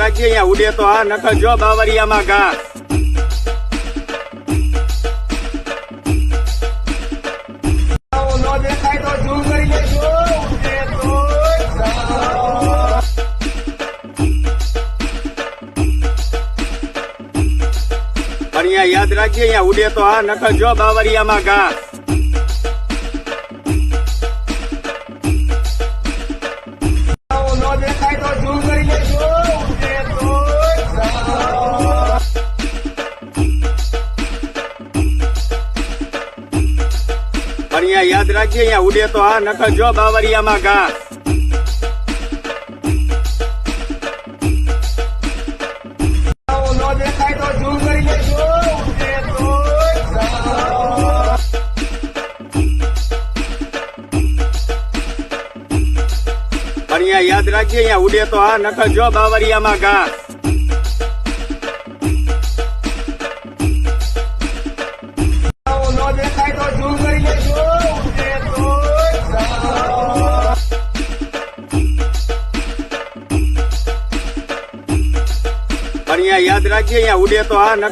રાખજે, અહીંયા ઉડે તો હા, નકર જો બાવરિયામાં ઘા. નો દેખાય તો ઝૂમ કરી લેજો. ઉડે તો જાઓ. પણ અહીંયા યાદ રાખજે, અહીંયા ઉડે તો હા, નકર જો બાવરિયામાં ઘા. નો દેખાય તો ઝૂમ કરી લેજો. ઉડે તો જાઓ. પણ અહીંયા યાદ રાખજે, અહીંયા ઉડે તો હા, નકર જો બાવરિયામાં ઘા. નો દેખાય તો ઝૂમ કરી લેજો. ઉડે તો જાઓ. પણ અહીંયા યાદ રાખજે, અહીંયા ઉડે તો હા, નકર જો બાવરિયામાં ઘા. નો દેખાય તો ઝૂમ કરી લેજો. ઉડે તો જાઓ. પણ અહીંયા યાદ રાખજે, અહીંયા ઉડે તો હા, નકર